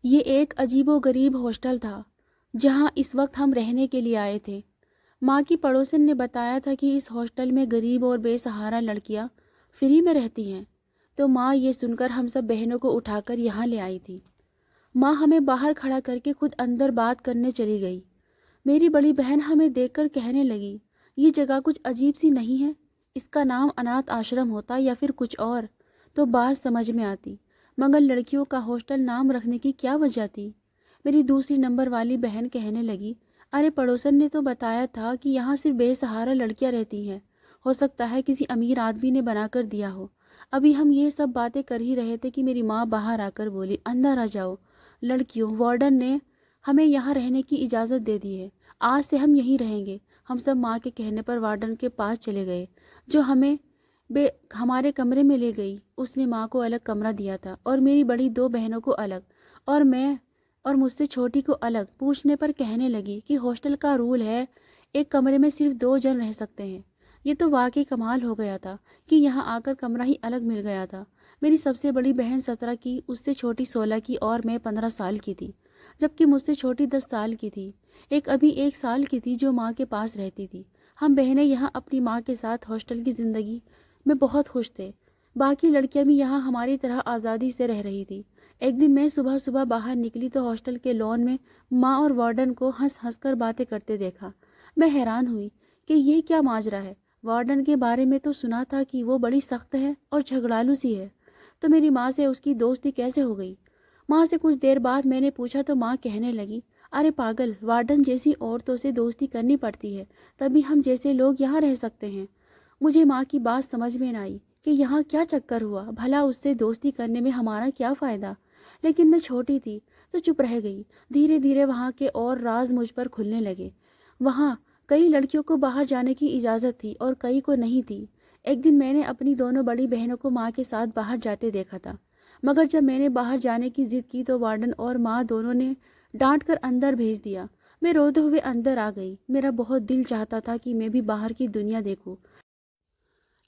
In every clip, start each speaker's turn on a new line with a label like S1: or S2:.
S1: یہ ایک عجیب و غریب ہاسٹل تھا جہاں اس وقت ہم رہنے کے لیے آئے تھے۔ ماں کی پڑوسن نے بتایا تھا کہ اس ہاسٹل میں غریب اور بے سہارا لڑکیاں فری میں رہتی ہیں، تو ماں یہ سن کر ہم سب بہنوں کو اٹھا کر یہاں لے آئی تھی۔ ماں ہمیں باہر کھڑا کر کے خود اندر بات کرنے چلی گئی۔ میری بڑی بہن ہمیں دیکھ کر کہنے لگی، یہ جگہ کچھ عجیب سی نہیں ہے؟ اس کا نام اناتھ آشرم ہوتا یا پھر کچھ اور تو بات سمجھ میں آتی، مگر لڑکیوں کا ہاسٹل نام رکھنے کی کیا وجہ تھی؟ میری دوسری نمبر والی بہن کہنے لگی، ارے پڑوسن نے تو بتایا تھا کہ یہاں صرف بے سہارا لڑکیاں رہتی ہیں، ہو سکتا ہے کسی امیر آدمی نے بنا کر دیا ہو۔ ابھی ہم یہ سب باتیں کر ہی رہے تھے کہ میری ماں باہر آ کر بولی، اندر آ جاؤ لڑکیوں، وارڈن نے ہمیں یہاں رہنے کی اجازت دے دی ہے، آج سے ہم یہیں رہیں گے۔ ہم سب ماں کے کہنے پر وارڈن کے پاس چلے گئے، جو ہمیں ہمارے کمرے میں لے گئی۔ اس نے ماں کو الگ کمرہ دیا تھا اور میری بڑی دو بہنوں کو الگ، اور میں اور مجھ سے چھوٹی کو الگ۔ پوچھنے پر کہنے لگی کہ ہاسٹل کا رول ہے ایک کمرے میں صرف 2 جن رہ سکتے ہیں۔ یہ تو واقعی کمال ہو گیا تھا کہ یہاں آ کر کمرہ ہی الگ مل گیا تھا۔ میری سب سے بڑی بہن 17 کی، اس سے چھوٹی 16 کی اور میں 15 سال کی تھی، جبکہ مجھ سے چھوٹی 10 سال کی تھی۔ ایک ابھی 1 سال کی تھی جو ماں کے پاس رہتی تھی۔ ہم بہنیں یہاں اپنی ماں کے ساتھ ہاسٹل کی زندگی میں بہت خوش تھے۔ باقی لڑکیاں بھی یہاں ہماری طرح آزادی سے رہ رہی تھی۔ ایک دن میں صبح صبح باہر نکلی تو ہاسٹل کے لان میں ماں اور وارڈن کو ہنس ہنس کر باتیں کرتے دیکھا۔ میں حیران ہوئی کہ یہ کیا ماجرا ہے۔ وارڈن کے بارے میں تو سنا تھا کہ وہ بڑی سخت ہے اور جھگڑالو سی ہے، تو میری ماں سے اس کی دوستی کیسے ہو گئی؟ ماں سے کچھ دیر بعد میں نے پوچھا تو ماں کہنے لگی، ارے پاگل، وارڈن جیسی عورتوں سے دوستی کرنی پڑتی ہے، تبھی ہم جیسے لوگ یہاں رہ سکتے ہیں۔ مجھے ماں کی بات سمجھ میں نہ آئی کہ یہاں کیا چکر ہوا، بھلا اس سے دوستی کرنے میں ہمارا کیا فائدہ؟ لیکن میں چھوٹی تھی تو چپ رہ گئی۔ دھیرے دھیرے وہاں کے اور راز مجھ پر کھلنے لگے۔ وہاں کئی لڑکیوں کو باہر جانے کی اجازت تھی اور کئی کو نہیں تھی۔ ایک دن میں نے اپنی دونوں بڑی بہنوں کو ماں کے ساتھ باہر جاتے دیکھا تھا، مگر جب میں نے باہر جانے کی ضد کی تو وارڈن اور ماں دونوں نے ڈانٹ کر اندر بھیج دیا۔ میں روتے ہوئے اندر آ گئی۔ میرا بہت دل چاہتا تھا کہ میں بھی باہر کی دنیا دیکھوں،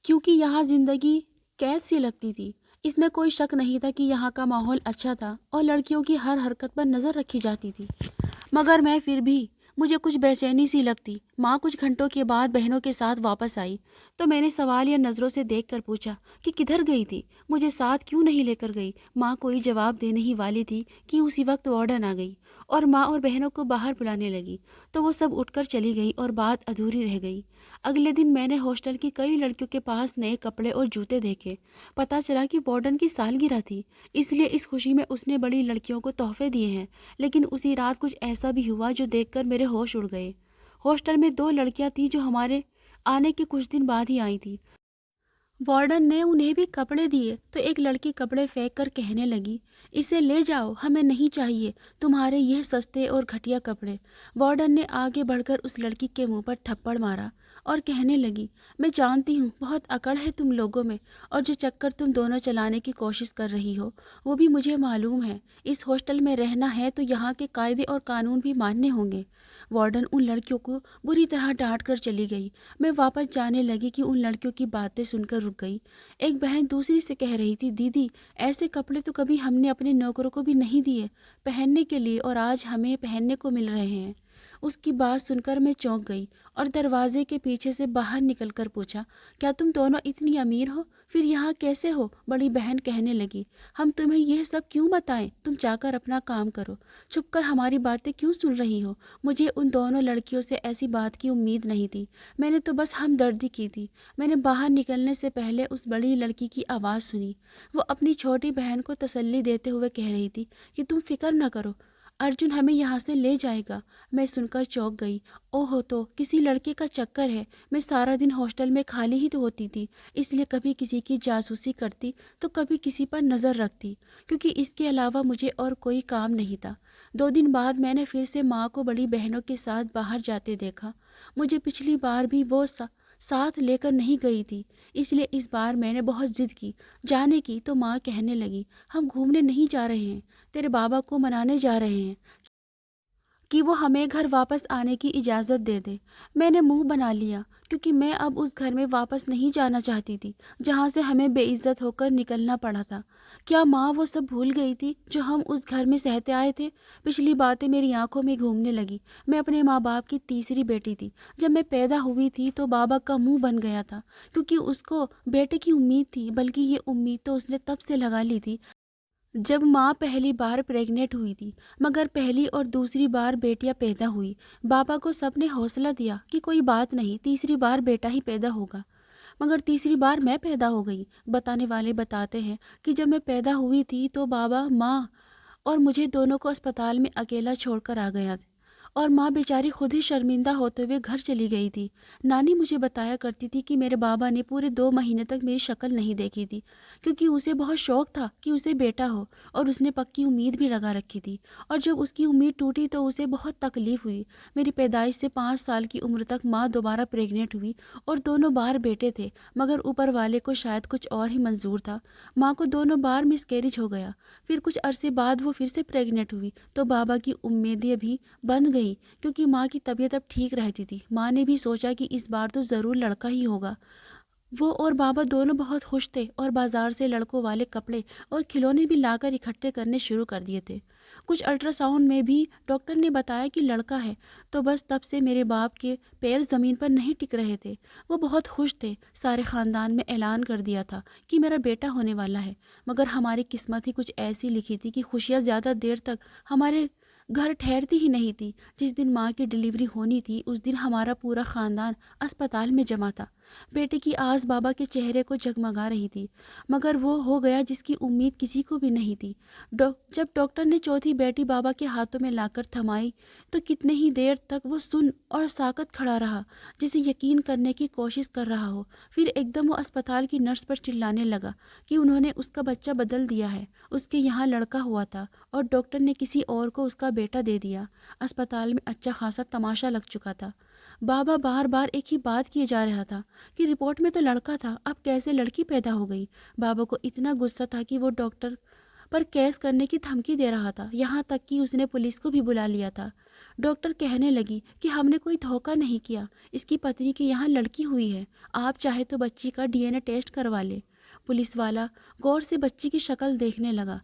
S1: کیونکہ یہاں زندگی قید سی لگتی تھی۔ اس میں کوئی شک نہیں تھا کہ یہاں کا ماحول اچھا تھا اور لڑکیوں کی ہر حرکت پر نظر رکھی جاتی تھی، مگر میں پھر بھی مجھے کچھ بے چینی سی لگتی۔ ماں کچھ گھنٹوں کے بعد بہنوں کے ساتھ واپس آئی تو میں نے سوالیہ نظروں سے دیکھ کر پوچھا کہ کدھر گئی تھی، مجھے ساتھ کیوں نہیں لے کر گئی؟ ماں کوئی جواب دینے ہی والی تھی کہ اسی وقت وارڈن آ گئی اور ماں اور بہنوں کو باہر بلانے لگی، تو وہ سب اٹھ کر چلی گئی اور بات ادھوری رہ گئی۔ اگلے دن میں نے ہاسٹل کی کئی لڑکیوں کے پاس نئے کپڑے اور جوتے دیکھے۔ پتہ چلا کہ وارڈن کی سالگرہ تھی، اس لیے اس خوشی میں اس نے بڑی لڑکیوں کو تحفے دیے ہیں۔ لیکن اسی رات کچھ ایسا بھی ہوا جو دیکھ کر میرے ہوش اڑ گئے۔ ہاسٹل میں 2 لڑکیاں تھیں جو ہمارے آنے کے کچھ دن بعد ہی آئی تھیں۔ وارڈن نے انہیں بھی کپڑے دیے تو ایک لڑکی کپڑے پھینک کر کہنے لگی، اسے لے جاؤ، ہمیں نہیں چاہیے تمہارے یہ سستے اور گھٹیا کپڑے۔ وارڈن نے آگے بڑھ کر اس لڑکی کے منہ پر تھپڑ مارا اور کہنے لگی، میں جانتی ہوں بہت اکڑ ہے تم لوگوں میں، اور جو چکر تم دونوں چلانے کی کوشش کر رہی ہو وہ بھی مجھے معلوم ہے۔ اس ہاسٹل میں رہنا ہے تو یہاں کے قاعدے اور قانون بھی ماننے ہوں گے۔ وارڈن ان لڑکیوں کو بری طرح ڈانٹ کر چلی گئی۔ میں واپس جانے لگی کہ ان لڑکیوں کی باتیں سن کر رک گئی۔ ایک بہن دوسری سے کہہ رہی تھی، دیدی ایسے کپڑے تو کبھی ہم نے اپنے نوکروں کو بھی نہیں دیے پہننے کے لیے، اور آج ہمیں پہننے کو مل رہے ہیں۔ اس کی بات سن کر میں چونک گئی اور دروازے کے پیچھے سے باہر نکل کر پوچھا، کیا تم دونوں اتنی امیر ہو؟ پھر یہاں کیسے ہو؟ بڑی بہن کہنے لگی، ہم تمہیں یہ سب کیوں بتائیں، تم جا کر اپنا کام کرو، چھپ کر ہماری باتیں کیوں سن رہی ہو؟ مجھے ان دونوں لڑکیوں سے ایسی بات کی امید نہیں تھی، میں نے تو بس ہمدردی کی تھی۔ میں نے باہر نکلنے سے پہلے اس بڑی لڑکی کی آواز سنی، وہ اپنی چھوٹی بہن کو تسلی دیتے ہوئے کہہ رہی تھی کہ تم فکر نہ کرو، ارجن ہمیں یہاں سے لے جائے گا۔ میں سن کر چونک گئی، اوہ تو کسی لڑکے کا چکر ہے۔ میں سارا دن ہاسٹل میں خالی ہی تو ہوتی تھی، اس لیے کبھی کسی کی جاسوسی کرتی تو کبھی کسی پر نظر رکھتی، کیونکہ اس کے علاوہ مجھے اور کوئی کام نہیں تھا۔ 2 دن بعد میں نے پھر سے ماں کو بڑی بہنوں کے ساتھ باہر جاتے دیکھا۔ مجھے پچھلی بار بھی وہ ساتھ لے کر نہیں گئی تھی، اس لیے اس بار میں نے بہت ضد کی جانے کی، تو ماں کہنے لگی، ہم گھومنے نہیں جا رہے ہیں، تیرے بابا کو منانے جا رہے ہیں کہ وہ ہمیں گھر واپس آنے کی اجازت دے دے۔ میں نے منہ بنا لیا کیونکہ میں اب اس گھر میں واپس نہیں جانا چاہتی تھی جہاں سے ہمیں بے عزت ہو کر نکلنا پڑا تھا۔ کیا ماں وہ سب بھول گئی تھی جو ہم اس گھر میں سہتے آئے تھے؟ پچھلی باتیں میری آنکھوں میں گھومنے لگی۔ میں اپنے ماں باپ کی تیسری بیٹی تھی۔ جب میں پیدا ہوئی تھی تو بابا کا منہ بن گیا تھا کیونکہ اس کو بیٹے کی امید تھی، بلکہ یہ امید تو اس نے تب سے لگا لی تھی جب ماں پہلی بار پریگنٹ ہوئی تھی، مگر پہلی اور دوسری بار بیٹیاں پیدا ہوئی۔ بابا کو سب نے حوصلہ دیا کہ کوئی بات نہیں، تیسری بار بیٹا ہی پیدا ہوگا، مگر تیسری بار میں پیدا ہو گئی۔ بتانے والے بتاتے ہیں کہ جب میں پیدا ہوئی تھی تو بابا، ماں اور مجھے دونوں کو اسپتال میں اکیلا چھوڑ کر آ گیا اور ماں بیچاری خود ہی شرمندہ ہوتے ہوئے گھر چلی گئی تھی۔ نانی مجھے بتایا کرتی تھی کہ میرے بابا نے پورے 2 مہینے تک میری شکل نہیں دیکھی تھی کیونکہ اسے بہت شوق تھا کہ اسے بیٹا ہو، اور اس نے پکی امید بھی لگا رکھی تھی، اور جب اس کی امید ٹوٹی تو اسے بہت تکلیف ہوئی۔ میری پیدائش سے 5 سال کی عمر تک ماں دوبارہ پریگنٹ ہوئی اور دونوں بار بیٹے تھے، مگر اوپر والے کو شاید کچھ اور ہی منظور تھا۔ ماں کو دونوں بار مس کیریج ہو گیا۔ پھر کچھ عرصے بعد وہ پھر سے پریگنٹ ہوئی تو بابا کی امیدیں بھی بند گئی کیونکہ ماں کی طبیعت اب ٹھیک رہتی تھی۔ ماں نے بھی سوچا کہ اس بار تو ضرور لڑکا ہی ہوگا۔ وہ اور بابا دونوں بہت خوش تھے اور بازار سے لڑکوں والے کپڑے اور کھلونے بھی لا کر اکٹھے کرنے شروع کر دیے تھے۔ کچھ الٹرا ساؤنڈ میں بھی ڈاکٹر نے بتایا کہ لڑکا ہے، تو بس تب سے میرے باپ کے پیر زمین پر نہیں ٹک رہے تھے۔ وہ بہت خوش تھے۔ سارے خاندان میں اعلان کر دیا تھا کہ میرا بیٹا ہونے والا ہے، مگر ہماری قسمت ہی کچھ ایسی لکھی تھی کہ خوشیاں زیادہ دیر تک ہمارے گھر ٹھہرتی ہی نہیں تھی۔ جس دن ماں کی ڈلیوری ہونی تھی اس دن ہمارا پورا خاندان اسپتال میں جمع تھا۔ بیٹے کی آس بابا کے چہرے کو جگمگا رہی تھی، مگر وہ ہو گیا جس کی امید کسی کو بھی نہیں تھی۔ جب ڈاکٹر نے چوتھی بیٹی بابا کے ہاتھوں میں لا کر تھمائی تو کتنے ہی دیر تک وہ سن اور ساکت کھڑا رہا، جسے یقین کرنے کی کوشش کر رہا ہو۔ پھر ایک دم وہ اسپتال کی نرس پر چلانے لگا کہ انہوں نے اس کا بچہ بدل دیا ہے، اس کے یہاں لڑکا ہوا تھا اور ڈاکٹر نے کسی اور کو اس کا بیٹا دے دیا۔ اسپتال میں اچھا خاصا تماشا لگ چکا تھا۔ بابا بار بار ایک ہی بات کیے جا رہا تھا کہ رپورٹ میں تو لڑکا تھا، اب کیسے لڑکی پیدا ہو گئی۔ بابا کو اتنا غصہ تھا کہ وہ ڈاکٹر پر کیس کرنے کی دھمکی دے رہا تھا، یہاں تک کہ اس نے پولیس کو بھی بلا لیا تھا۔ ڈاکٹر کہنے لگی کہ ہم نے کوئی دھوکہ نہیں کیا، اس کی پتنی کے یہاں لڑکی ہوئی ہے، آپ چاہے تو بچی کا DNA ٹیسٹ کروا لے۔ پولیس والا غور سے بچی کی شکل دیکھنے لگا،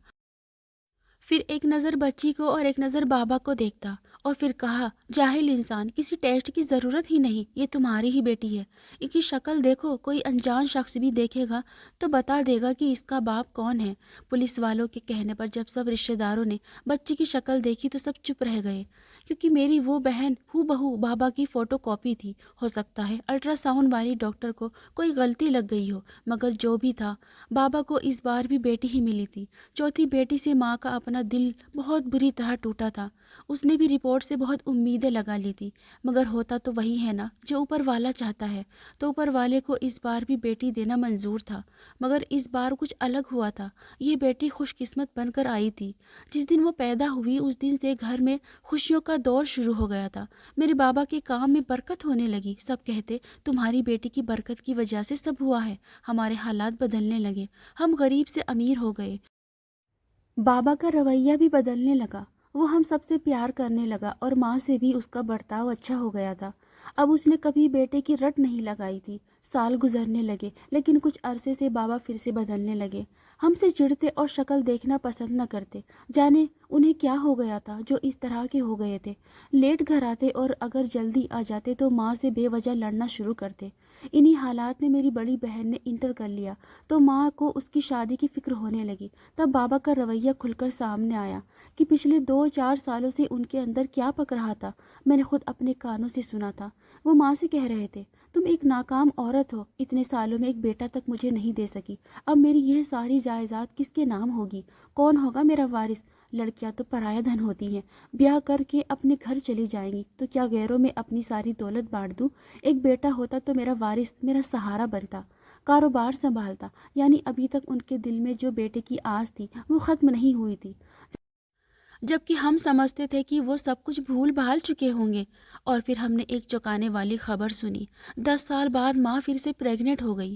S1: پھر ایک نظر بچی کو اور ایک نظر بابا کو دیکھتا اور پھر کہا، جاہل انسان، کسی ٹیسٹ کی ضرورت ہی نہیں، یہ تمہاری ہی بیٹی ہے۔ ان کی شکل دیکھو، کوئی انجان شخص بھی دیکھے گا تو بتا دے گا کہ اس کا باپ کون ہے۔ پولیس والوں کے کہنے پر جب سب رشتہ داروں نے بچی کی شکل دیکھی تو سب چپ رہ گئے، کیونکہ میری وہ بہن ہو بہو بابا کی فوٹو کاپی تھی۔ ہو سکتا ہے الٹرا ساؤنڈ والی ڈاکٹر کو کوئی غلطی لگ گئی ہو، مگر جو بھی تھا، بابا کو اس بار بھی بیٹی ہی ملی تھی۔ چوتھی بیٹی سے ماں کا اپنا دل بہت بری طرح ٹوٹا تھا۔ اس نے بھی رپورٹ سے بہت امیدیں لگا لی تھی، مگر ہوتا تو وہی ہے نا جو اوپر والا چاہتا ہے، تو اوپر والے کو اس بار بھی بیٹی دینا منظور تھا، مگر اس بار کچھ الگ ہوا تھا۔ یہ بیٹی خوش قسمت بن کر آئی تھی۔ جس دن وہ پیدا ہوئی اس دن سے گھر میں خوشیوں کا دور شروع ہو گیا تھا۔ میرے بابا کے کام میں برکت ہونے لگی۔ سب کہتے، تمہاری بیٹی کی برکت کی وجہ سے سب ہوا ہے۔ ہمارے حالات بدلنے لگے، ہم غریب سے امیر ہو گئے۔ بابا کا رویہ بھی بدلنے لگا، وہ ہم سب سے پیار کرنے لگا اور ماں سے بھی اس کا برتاؤ اچھا ہو گیا تھا۔ اب اس نے کبھی بیٹے کی رٹ نہیں لگائی تھی۔ سال گزرنے لگے، لیکن کچھ عرصے سے بابا پھر سے بدلنے لگے، ہم سے چڑھتے اور شکل دیکھنا پسند نہ کرتے۔ جانے انہیں کیا ہو گیا تھا جو اس طرح کے ہو گئے تھے۔ لیٹ گھر آتے اور اگر جلدی آ جاتے تو ماں سے بے وجہ لڑنا شروع کرتے۔ انہی حالات میں میری بڑی بہن نے انٹر کر لیا تو ماں کو اس کی شادی کی فکر ہونے لگی۔ تب بابا کا رویہ کھل کر سامنے آیا کہ پچھلے 2-4 سالوں سے ان کے اندر کیا پک رہا تھا۔ میں نے خود اپنے کانوں سے سنا تھا۔ وہ ماں سے کہہ رہے تھے، تم ایک ناکام عورت ہو، اتنے سالوں میں ایک بیٹا تک مجھے نہیں دے سکی، اب میری یہ ساری جائیداد کس کے نام ہوگی؟ کون ہوگا میرا وارث؟ لڑکیاں تو پرایا دھن ہوتی ہیں، بیاہ کر کے اپنے گھر چلی جائیں گی تو کیا غیروں میں اپنی ساری دولت بانٹ دوں؟ ایک بیٹا ہوتا تو میرا وارث، میرا سہارا بنتا، کاروبار سنبھالتا۔ یعنی ابھی تک ان کے دل میں جو بیٹے کی آس تھی وہ ختم نہیں ہوئی تھی، جبکہ ہم سمجھتے تھے کہ وہ سب کچھ بھول بھال چکے ہوں گے۔ اور پھر ہم نے ایک چونکانے والی خبر سنی۔ 10 سال بعد ماں پھر سے پریگنٹ ہو گئی۔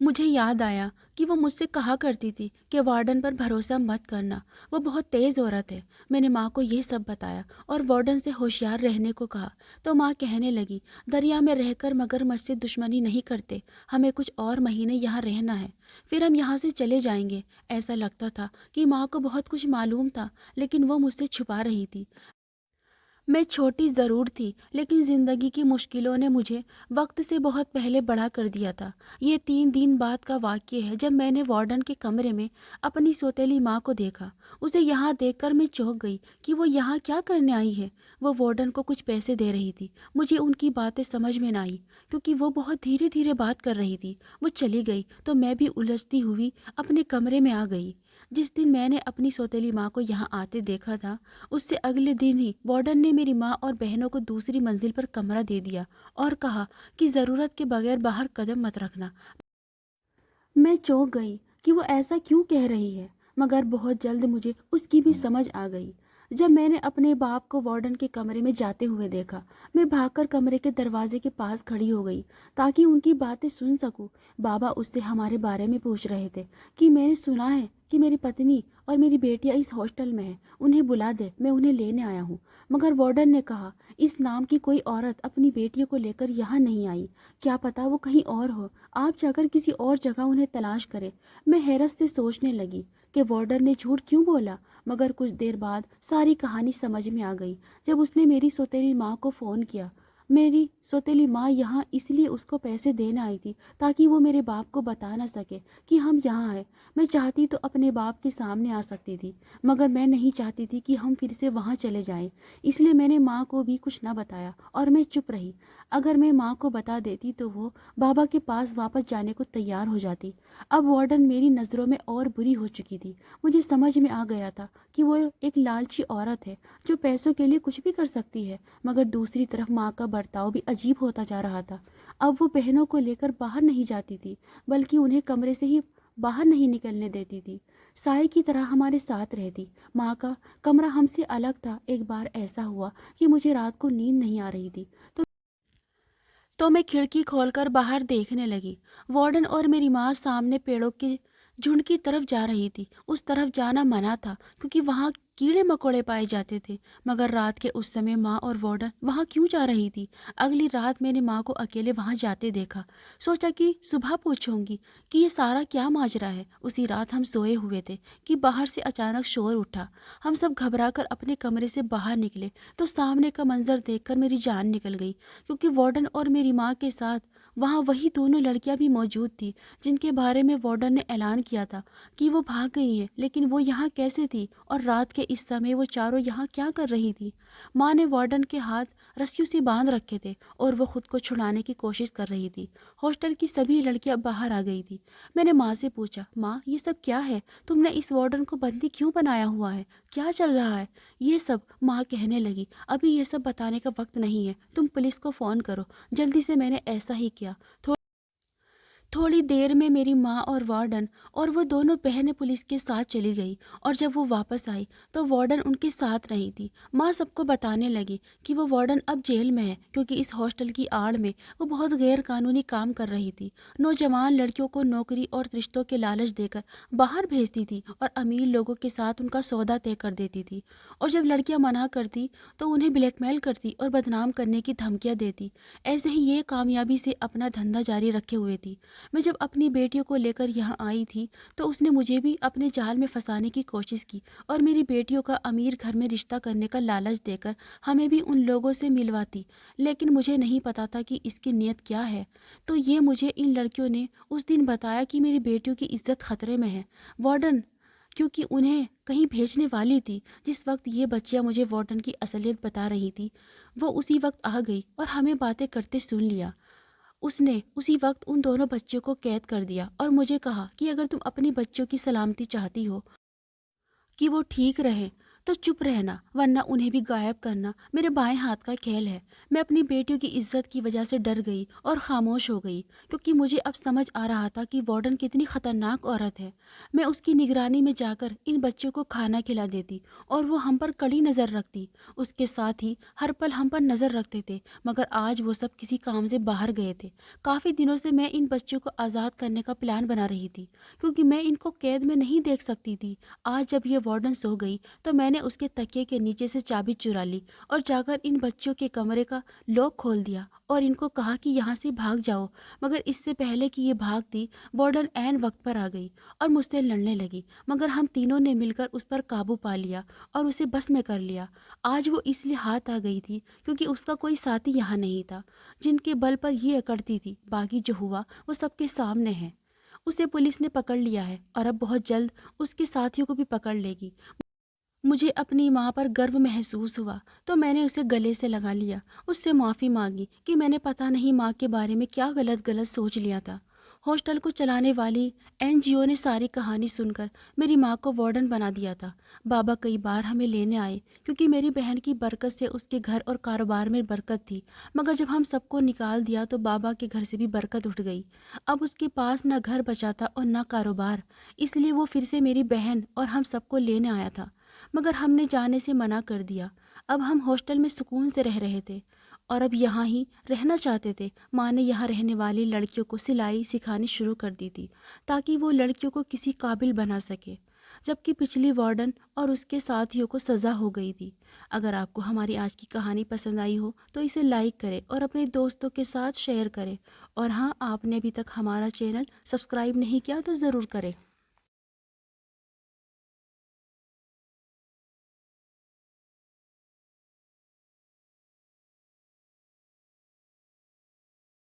S1: مجھے یاد آیا کہ وہ مجھ سے کہا کرتی تھی کہ وارڈن پر بھروسہ مت کرنا، وہ بہت تیز عورت ہے۔ میں نے ماں کو یہ سب بتایا اور وارڈن سے ہوشیار رہنے کو کہا تو ماں کہنے لگی، دریا میں رہ کر مگرمچھ سے دشمنی نہیں کرتے، ہمیں کچھ اور مہینے یہاں رہنا ہے، پھر ہم یہاں سے چلے جائیں گے۔ ایسا لگتا تھا کہ ماں کو بہت کچھ معلوم تھا، لیکن وہ مجھ سے چھپا رہی تھی۔ میں چھوٹی ضرور تھی، لیکن زندگی کی مشکلوں نے مجھے وقت سے بہت پہلے بڑا کر دیا تھا۔ یہ 3 دن بعد کا واقعہ ہے جب میں نے وارڈن کے کمرے میں اپنی سوتیلی ماں کو دیکھا۔ اسے یہاں دیکھ کر میں چونک گئی کہ وہ یہاں کیا کرنے آئی ہے۔ وہ وارڈن کو کچھ پیسے دے رہی تھی۔ مجھے ان کی باتیں سمجھ میں نہ آئی کیونکہ وہ بہت دھیرے دھیرے بات کر رہی تھی۔ وہ چلی گئی تو میں بھی الجھتی ہوئی اپنے کمرے میں آ گئی۔ جس دن میں نے اپنی سوتیلی ماں کو یہاں آتے دیکھا تھا، اس سے اگلے دن ہی وارڈن نے میری ماں اور بہنوں کو دوسری منزل پر کمرہ دے دیا اور کہا کہ ضرورت کے بغیر باہر قدم مت رکھنا۔ میں چونک گئی کہ وہ ایسا کیوں کہہ رہی ہے، مگر بہت جلد مجھے اس کی بھی سمجھ آ گئی۔ جب میں نے اپنے باپ کو وارڈن کے کمرے میں جاتے ہوئے دیکھا، میں بھاگ کر کمرے کے دروازے کے پاس کھڑی ہو گئی تاکہ ان کی باتیں سن سکوں۔ بابا اس سے ہمارے بارے میں پوچھ رہے تھے کہ میں نے سنا ہے کہ میری پتنی اور میری بیٹیاں اس ہاسٹل میں ہیں، انہیں بلا دے، میں انہیں لینے آیا ہوں۔ مگر وارڈن نے کہا، اس نام کی کوئی عورت اپنی بیٹیوں کو لے کر یہاں نہیں آئی، کیا پتا وہ کہیں اور ہو، آپ جا کر کسی اور جگہ انہیں تلاش کریں۔ میں حیرت سے سوچنے لگی کہ وارڈن نے جھوٹ کیوں بولا، مگر کچھ دیر بعد ساری کہانی سمجھ میں آ گئی جب اس نے میری سوتیلی ماں کو فون کیا۔ میری سوتیلی ماں یہاں اس لیے اس کو پیسے دینے آئی تھی تاکہ وہ میرے باپ کو بتا نہ سکے کہ ہم یہاں ہیں۔ میں چاہتی تو اپنے باپ کے سامنے آ سکتی تھی، مگر میں نہیں چاہتی تھی کہ ہم پھر سے وہاں چلے جائیں، اس لیے میں نے ماں کو بھی کچھ نہ بتایا اور میں چپ رہی۔ اگر میں ماں کو بتا دیتی تو وہ بابا کے پاس واپس جانے کو تیار ہو جاتی۔ اب وارڈن میری نظروں میں اور بری ہو چکی تھی۔ مجھے سمجھ میں آ گیا تھا کہ وہ ایک لالچی عورت ہے جو پیسوں کے لیے کچھ بھی کر سکتی ہے، مگر دوسری طرف ماں کا برتاؤ بھی عجیب ہوتا جا رہا تھا۔ اب وہ بہنوں کو لے کر باہر نہیں جاتی تھی، بلکہ انہیں کمرے سے ہی باہر نہیں نکلنے دیتی تھی، سائے کی طرح ہمارے ساتھ رہتی۔ ماں کا کمرہ ہم سے الگ تھا۔ ایک بار ایسا ہوا کہ مجھے رات کو نیند نہیں آ رہی تھی تو میں کھڑکی کھول کر باہر دیکھنے لگی۔ وارڈن اور میری ماں سامنے پیڑوں کے جھنڈ کی طرف جا رہی تھی۔ اس طرف جانا منع تھا کیونکہ وہاں کیڑے مکوڑے پائے جاتے تھے، مگر رات کے اس سمے ماں اور وارڈن وہاں کیوں جا رہی تھی؟ اگلی رات میں نے ماں کو اکیلے وہاں جاتے دیکھا۔ سوچا کہ صبح پوچھوں گی کہ یہ سارا کیا ماجرا ہے۔ اسی رات ہم سوئے ہوئے تھے کہ باہر سے اچانک شور اٹھا۔ ہم سب گھبرا کر اپنے کمرے سے باہر نکلے تو سامنے کا منظر دیکھ کر میری جان نکل گئی، کیونکہ وارڈن اور میری ماں کے ساتھ وہاں وہی دونوں لڑکیاں بھی موجود تھیں جن کے بارے میں وارڈن نے اعلان کیا تھا کہ وہ بھاگ گئی ہیں، لیکن وہ یہاں کیسے تھی اور رات کے اس سمے وہ چاروں یہاں کیا کر رہی تھی؟ ماں نے وارڈن کے ہاتھ رسیوں سے باندھ رکھے تھے اور وہ خود کو چھڑانے کی کوشش کر رہی تھی۔ ہاسٹل کی سبھی لڑکیاں باہر آ گئی تھی۔ میں نے ماں سے پوچھا، ماں یہ سب کیا ہے؟ تم نے اس وارڈن کو بندی کیوں بنایا ہوا ہے؟ کیا چل رہا ہے یہ سب؟ ماں کہنے لگی، ابھی یہ سب بتانے کا وقت نہیں ہے، تم پولیس کو فون کرو۔ جلدی سے میں نے ایسا ہی کیا۔ تھوڑی دیر میں میری ماں اور وارڈن اور وہ دونوں بہنیں پولیس کے ساتھ چلی گئی، اور جب وہ واپس آئی تو وارڈن ان کے ساتھ نہیں تھی۔ ماں سب کو بتانے لگی کہ وہ وارڈن اب جیل میں ہے کیونکہ اس ہاسٹل کی آڑ میں وہ بہت غیر قانونی کام کر رہی تھی۔ نوجوان لڑکیوں کو نوکری اور رشتوں کے لالچ دے کر باہر بھیجتی تھی اور امیر لوگوں کے ساتھ ان کا سودا طے کر دیتی تھی، اور جب لڑکیاں منع کرتی تو انہیں بلیک میل کرتی اور بدنام کرنے کی دھمکیاں دیتی۔ ایسے ہی یہ کامیابی سے اپنا دھندا جاری رکھے ہوئے تھی۔ میں جب اپنی بیٹیوں کو لے کر یہاں آئی تھی تو اس نے مجھے بھی اپنے جال میں پھنسانے کی کوشش کی اور میری بیٹیوں کا امیر گھر میں رشتہ کرنے کا لالچ دے کر ہمیں بھی ان لوگوں سے ملواتی، لیکن مجھے نہیں پتا تھا کہ اس کی نیت کیا ہے۔ تو یہ مجھے ان لڑکیوں نے اس دن بتایا کہ میری بیٹیوں کی عزت خطرے میں ہے۔ وارڈن کیونکہ انہیں کہیں بھیجنے والی تھی۔ جس وقت یہ بچیاں مجھے وارڈن کی اصلیت بتا رہی تھی، وہ اسی وقت آ گئی اور ہمیں باتیں کرتے سن لیا۔ اس نے اسی وقت ان دونوں بچوں کو قید کر دیا اور مجھے کہا کہ اگر تم اپنی بچوں کی سلامتی چاہتی ہو کہ وہ ٹھیک رہیں تو چپ رہنا ورنہ انہیں بھی غائب کرنا میرے بائیں ہاتھ کا کھیل ہے۔ میں اپنی بیٹیوں کی عزت کی وجہ سے ڈر گئی اور خاموش ہو گئی، کیونکہ مجھے اب سمجھ آ رہا تھا کہ وارڈن کتنی خطرناک عورت ہے۔ میں اس کی نگرانی میں جا کر ان بچوں کو کھانا کھلا دیتی اور وہ ہم پر کڑی نظر رکھتی۔ اس کے ساتھ ہی ہر پل ہم پر نظر رکھتے تھے، مگر آج وہ سب کسی کام سے باہر گئے تھے۔ کافی دنوں سے میں ان بچوں کو آزاد کرنے کا پلان بنا رہی تھی، کیونکہ میں ان کو قید میں نہیں دیکھ سکتی تھی۔ آج جب یہ وارڈن سو گئی تو میں نے اس کے تکیے کے نیچے سے چابی چرا لی اور جا کر ان بچوں کے کمرے کا لاک کھول دیا اور ان کو کہا کہ یہاں سے بھاگ جاؤ، مگر اس سے پہلے کہ یہ بھاگتی، وارڈن عین وقت پر آ گئی اور مجھ سے لڑنے لگی، مگر ہم تینوں نے مل کر اس پر قابو پا لیا اور اسے بس میں کر لیا۔ آج وہ اس لیے ہاتھ آ گئی تھی کیونکہ اس کا کوئی ساتھی یہاں نہیں تھا جن کے بل پر یہ اکڑتی تھی۔ باقی جو ہوا وہ سب کے سامنے ہے۔ اسے پولیس نے پکڑ لیا ہے اور اب بہت جلد اس کے ساتھیوں کو بھی پکڑ لے گی۔ مجھے اپنی ماں پر گرو محسوس ہوا تو میں نے اسے گلے سے لگا لیا، اس سے معافی مانگی کہ میں نے پتہ نہیں ماں کے بارے میں کیا غلط سوچ لیا تھا۔ ہاسٹل کو چلانے والی NGO نے ساری کہانی سن کر میری ماں کو وارڈن بنا دیا تھا۔ بابا کئی بار ہمیں لینے آئے کیونکہ میری بہن کی برکت سے اس کے گھر اور کاروبار میں برکت تھی، مگر جب ہم سب کو نکال دیا تو بابا کے گھر سے بھی برکت اٹھ گئی۔ اب اس کے پاس نہ گھر بچا تھا اور نہ کاروبار، اس لیے وہ پھر سے میری بہن اور ہم سب کو لینے آیا تھا، مگر ہم نے جانے سے منع کر دیا۔ اب ہم ہاسٹل میں سکون سے رہ رہے تھے اور اب یہاں ہی رہنا چاہتے تھے۔ ماں نے یہاں رہنے والی لڑکیوں کو سلائی سکھانی شروع کر دی تھی تاکہ وہ لڑکیوں کو کسی قابل بنا سکے، جبکہ پچھلی وارڈن اور اس کے ساتھیوں کو سزا ہو گئی تھی۔ اگر آپ کو ہماری آج کی کہانی پسند آئی ہو تو اسے لائک کریں اور اپنے دوستوں کے ساتھ شیئر کریں، اور ہاں، آپ نے ابھی تک ہمارا چینل سبسکرائب نہیں کیا تو ضرور کریں۔